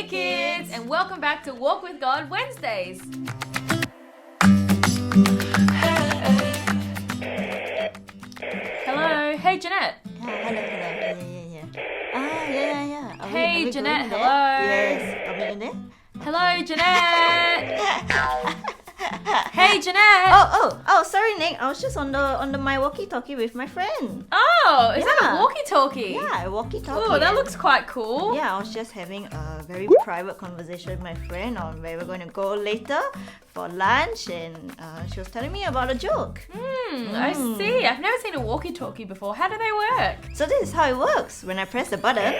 Hey kids, and welcome back to Walk with God Wednesdays. Hello, hey Jeanette. Hello. Yeah. Hey, Jeanette, hello. Yes, are we in there? Hello, Jeanette. Hey Jeanette. Oh, sorry Nick. I was just on the my walkie-talkie with my friend. Oh, is that a Yeah. walkie-talkie? Yeah, walkie-talkie. Oh, that looks quite cool. Yeah, I was just having a very private conversation with my friend on where we're going to go later for lunch, and she was telling me about a joke. I see. I've never seen a walkie-talkie before. How do they work? So this is how it works. When I press the button,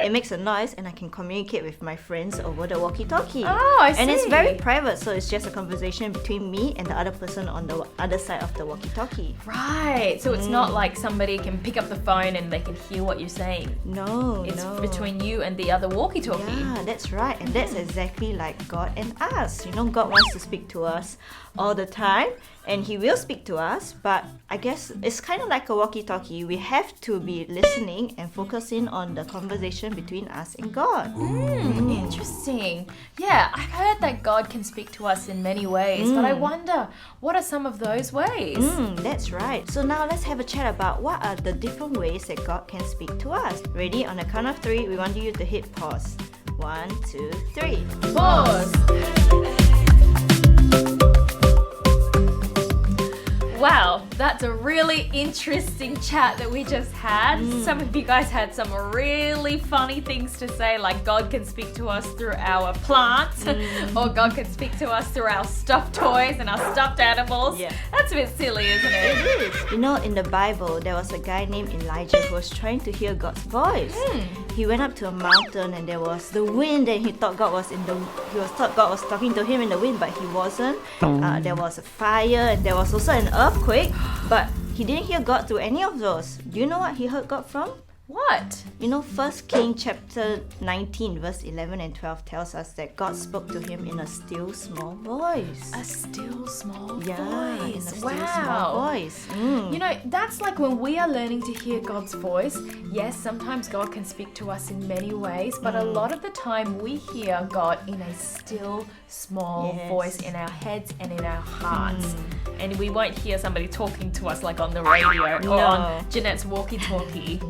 it makes a noise and I can communicate with my friends over the walkie-talkie. Oh, I see. And it's very private, so it's just a conversation between me and the other person on the other side of the walkie-talkie. Right. So it's not like somebody can pick up the phone and they can hear what you're saying. No, It's no. between you and the other walkie-talkie. Yeah, that's right. And that's exactly like God and us. You know, God wants to speak to us all the time, and He will speak to us, but I guess it's kind of like a walkie-talkie. We have to be listening and focusing on the conversation between us and God. Interesting. Yeah, I've heard that God can speak to us in many ways, but I wonder, what are some of those ways? That's right. So now let's have a chat about what are the different ways that God can speak to us. Ready? On the count of 3, we want you to hit pause. 1, 2, 3. Pause. Wow, that's a really interesting chat that we just had. Some of you guys had some really funny things to say, like God can speak to us through our plants, or God can speak to us through our stuffed toys and our stuffed animals. Yeah. That's a bit silly, isn't it? It is. You know, in the Bible, there was a guy named Elijah who was trying to hear God's voice. He went up to a mountain and there was the wind, and he thought God was God was talking to him in the wind, but He wasn't. There was a fire, and there was also an earthquake, but he didn't hear God through any of those. Do you know what he heard God from? What? You know, 1 King chapter 19 verse 11 and 12 tells us that God spoke to him in a still small voice. A still small in a voice. still Wow. small voice. You know, that's like when we are learning to hear God's voice. Yes, sometimes God can speak to us in many ways, but a lot of the time we hear God in a still small Yes. voice in our heads and in our hearts. And we won't hear somebody talking to us like on the radio or No. on Jeanette's walkie-talkie.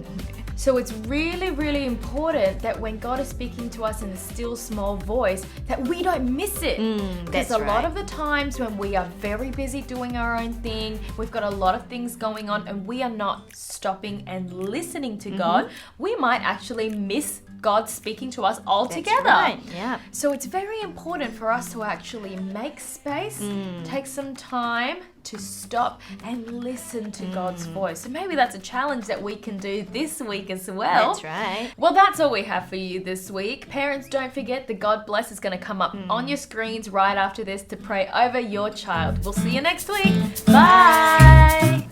So it's really, really important that when God is speaking to us in a still small voice, that we don't miss it. Because that's a lot right. of the times when we are very busy doing our own thing, we've got a lot of things going on, and we are not stopping and listening to God, we might actually miss God speaking to us altogether. That's right. Yeah. So it's very important for us to actually make space, take some time to stop and listen to God's voice. So maybe that's a challenge that we can do this week as well. That's right. Well, that's all we have for you this week. Parents, don't forget the God Bless is going to come up on your screens right after this to pray over your child. We'll see you next week. Bye.